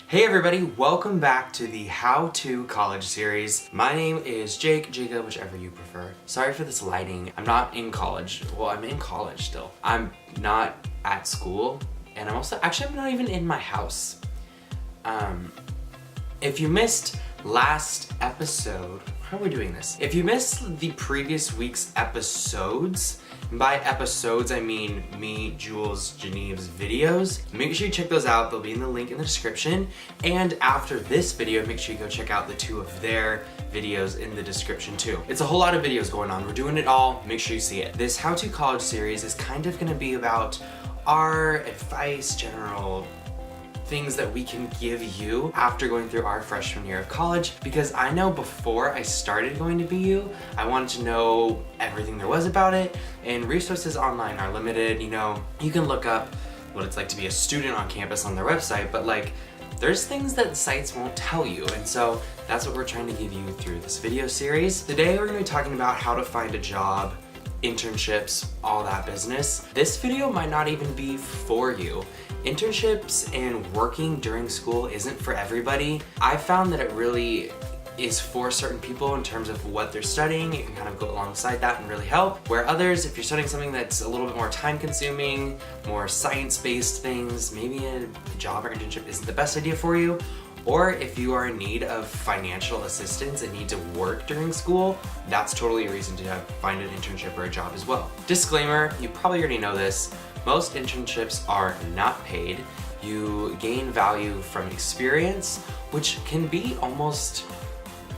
Hey everybody, welcome back to the How to College series. My name is Jake, Jacob, whichever you prefer. Sorry for this lighting. I'm not in college. Well, I'm in college still. I'm not at school, and I'm not even in my house. If you missed last episode, how are we doing this? If you missed the previous week's episodes, and by episodes I mean me, Jules, Geneve's videos, make sure you check those out. They'll be in the link in the description. And after this video, make sure you go check out the two of their videos in the description too. It's a whole lot of videos going on. We're doing it all. Make sure you see it. This How to College series is kind of going to be about our advice, general things that we can give you after going through our freshman year of college, because I know before I started going to BU, I wanted to know everything there was about it, and resources online are limited. You know, you can look up what it's like to be a student on campus on their website, but like, there's things that sites won't tell you, and so that's what we're trying to give you through this video series. Today we're going to be talking about how to find a job, internships, all that business. This video might not even be for you. Internships and working during school isn't for everybody. I found that it really is for certain people in terms of what they're studying. You can kind of go alongside that and really help. Where others, if you're studying something that's a little bit more time consuming, more science-based things, maybe a job or internship isn't the best idea for you. Or if you are in need of financial assistance and need to work during school, that's totally a reason to find an internship or a job as well. Disclaimer, you probably already know this, most internships are not paid. You gain value from experience, which can be almost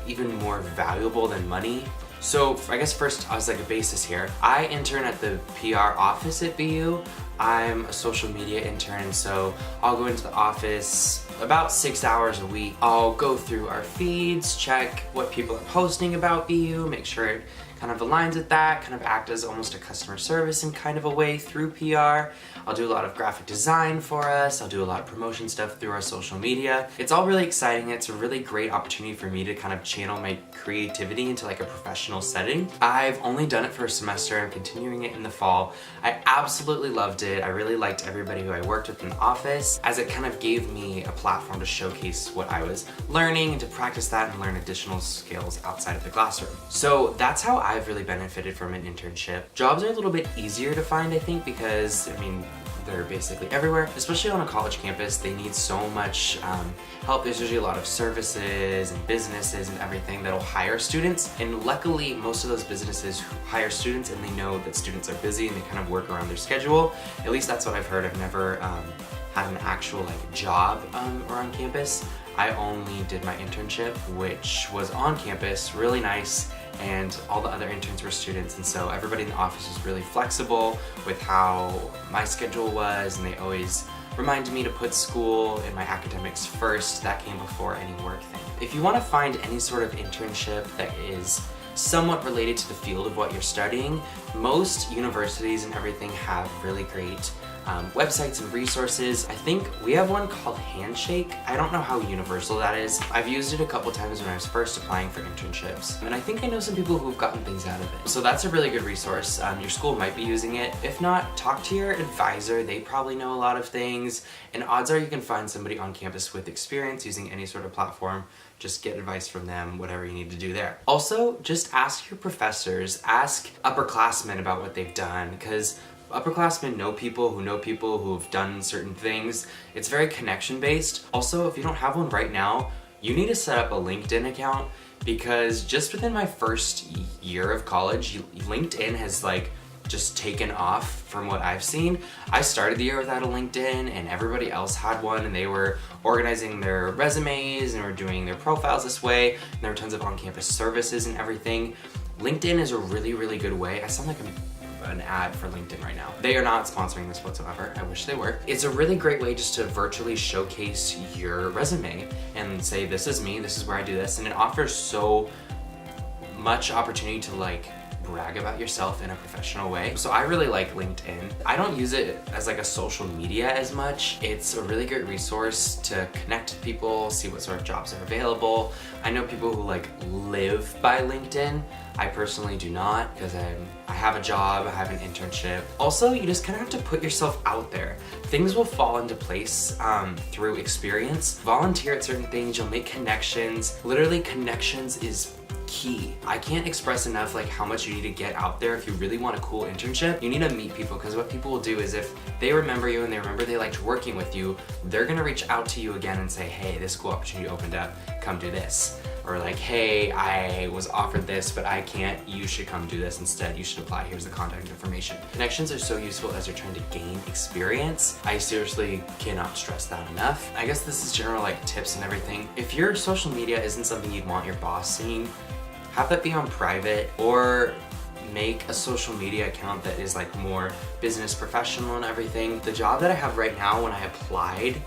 even more valuable than money. So I guess first, as like a basis here, I intern at the PR office at BU. I'm a social media intern, so I'll go into the office about 6 hours a week. I'll go through our feeds, check what people are posting about BU, make sure it kind of aligns with that, kind of act as almost a customer service in kind of a way through PR. I'll do a lot of graphic design for us. I'll do a lot of promotion stuff through our social media. It's all really exciting. It's a really great opportunity for me to kind of channel my creativity into like a professional setting. I've only done it for a semester. I'm continuing it in the fall. I absolutely loved it. I really liked everybody who I worked with in the office, as it kind of gave me a platform to showcase what I was learning and to practice that and learn additional skills outside of the classroom. So that's how I've really benefited from an internship. Jobs are a little bit easier to find, I think, because, I mean, they're basically everywhere, especially on a college campus. They need so much help. There's usually a lot of services and businesses and everything that'll hire students, and luckily most of those businesses hire students and they know that students are busy and they kind of work around their schedule. At least that's what I've heard. I've never had an actual like job around campus. I only did my internship, which was on campus, really nice, and all the other interns were students, and so everybody in the office was really flexible with how my schedule was, and they always reminded me to put school and my academics first. That came before any work thing. If you want to find any sort of internship that is somewhat related to the field of what you're studying, most universities and everything have really great websites and resources. I think we have one called Handshake. I don't know how universal that is. I've used it a couple times when I was first applying for internships, and I think I know some people who've gotten things out of it. So that's a really good resource. Your school might be using it. If not, talk to your advisor. They probably know a lot of things, and odds are you can find somebody on campus with experience using any sort of platform. Just get advice from them, whatever you need to do there. Also, just ask your professors, ask upperclassmen about what they've done, because upperclassmen know people who've done certain things. It's very connection based. Also, if you don't have one right now, you need to set up a LinkedIn account, because just within my first year of college, LinkedIn has like just taken off from what I've seen. I started the year without a LinkedIn, and everybody else had one, and they were organizing their resumes and were doing their profiles this way, and there were tons of on-campus services and everything. LinkedIn is a really, really good way. I sound like an ad for LinkedIn right now. They are not sponsoring this whatsoever. I wish they were. It's a really great way just to virtually showcase your resume and say, this is me, this is where I do this, and it offers so much opportunity to like brag about yourself in a professional way. So I really like LinkedIn. I don't use it as like a social media as much. It's a really great resource to connect with people, see what sort of jobs are available. I know people who like live by LinkedIn. I personally do not, because I have a job, I have an internship. Also, you just kind of have to put yourself out there. Things will fall into place through experience. Volunteer at certain things, you'll make connections. Literally, connections is key. I can't express enough like how much you need to get out there if you really want a cool internship. You need to meet people, because what people will do is if they remember you and they remember they liked working with you, they're gonna reach out to you again and say, hey, this cool opportunity opened up, come do this. Or like, hey, I was offered this, but I can't, you should come do this instead, you should apply, here's the contact information. Connections are so useful as you're trying to gain experience. I seriously cannot stress that enough. I guess this is general like tips and everything. If your social media isn't something you'd want your boss seeing, have that be on private, or make a social media account that is like more business professional and everything. The job that I have right now, when I applied,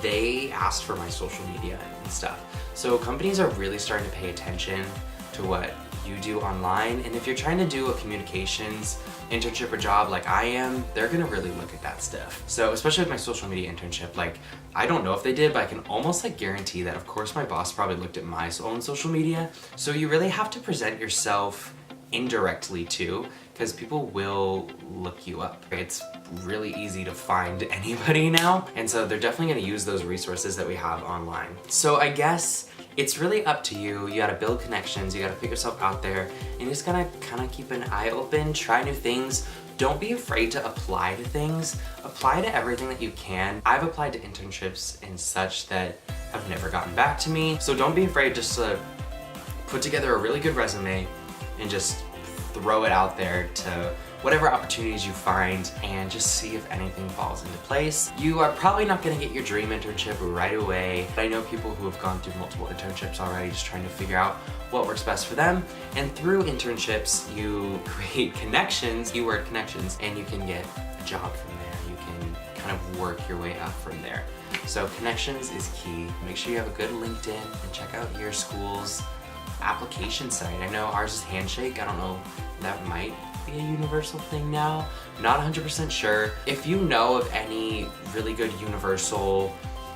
they asked for my social media and stuff. So companies are really starting to pay attention to what you do online, and if you're trying to do a communications internship or job like I am, they're gonna really look at that stuff. So especially with my social media internship, like I don't know if they did, but I can almost like guarantee that of course my boss probably looked at my own social media. So you really have to present yourself indirectly too, because people will look you up. It's really easy to find anybody now, and so they're definitely gonna use those resources that we have online. So I guess it's really up to you. You gotta build connections, you gotta put yourself out there, and you just gotta kind of keep an eye open, try new things. Don't be afraid to apply to things. Apply to everything that you can. I've applied to internships and such that have never gotten back to me. So don't be afraid just to put together a really good resume and just throw it out there to whatever opportunities you find and just see if anything falls into place. You are probably not gonna get your dream internship right away. I know people who have gone through multiple internships already just trying to figure out what works best for them. And through internships, you create connections, keyword connections, and you can get a job from there. You can kind of work your way up from there. So connections is key. Make sure you have a good LinkedIn and check out your school's application site. I know ours is Handshake. I don't know, that might be a universal thing now. Not 100% sure. If you know of any really good universal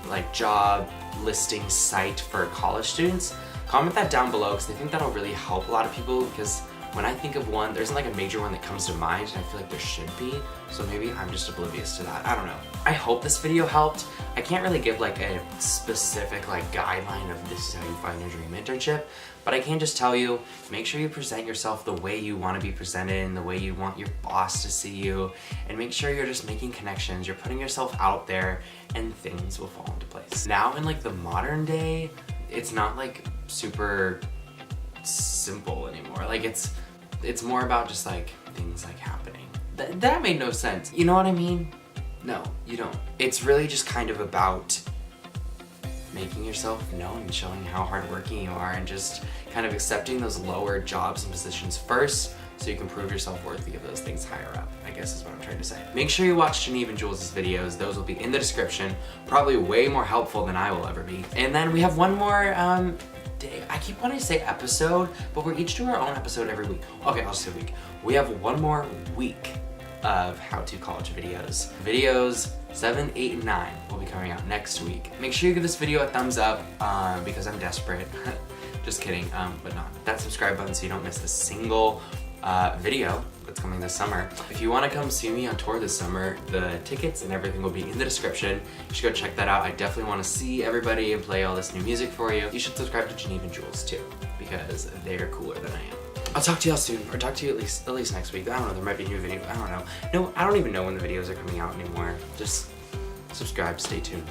like job listing site for college students, comment that down below, because I think that'll really help a lot of people, because when I think of one, there isn't like a major one that comes to mind, and I feel like there should be, so maybe I'm just oblivious to that. I don't know. I hope this video helped. I can't really give like a specific like guideline of this is how you find your dream internship, but I can just tell you, make sure you present yourself the way you want to be presented and the way you want your boss to see you, and make sure you're just making connections, you're putting yourself out there, and things will fall into place. Now in like the modern day, it's not like super simple anymore. Like it's more about just like things like happening. That made no sense. You know what I mean? No, you don't. It's really just kind of about making yourself known and showing how hardworking you are, and just kind of accepting those lower jobs and positions first so you can prove yourself worthy of those things higher up, I guess is what I'm trying to say. Make sure you watch Geneve and Jules' videos. Those will be in the description. Probably way more helpful than I will ever be. And then we have one more day. I keep wanting to say episode, but we're each doing our own episode every week. Okay, I'll just say week. We have one more week of how-to college videos. Videos 7, 8, and 9 will be coming out next week. Make sure you give this video a thumbs up because I'm desperate. Just kidding, but not. That subscribe button so you don't miss a single video that's coming this summer. If you want to come see me on tour this summer, the tickets and everything will be in the description. You should go check that out. I definitely want to see everybody and play all this new music for you. You should subscribe to Geneve and Jules too, because they're cooler than I am. I'll talk to y'all soon, or talk to you at least next week. I don't know, there might be a new video. I don't know. No, I don't even know when the videos are coming out anymore. Just subscribe, stay tuned.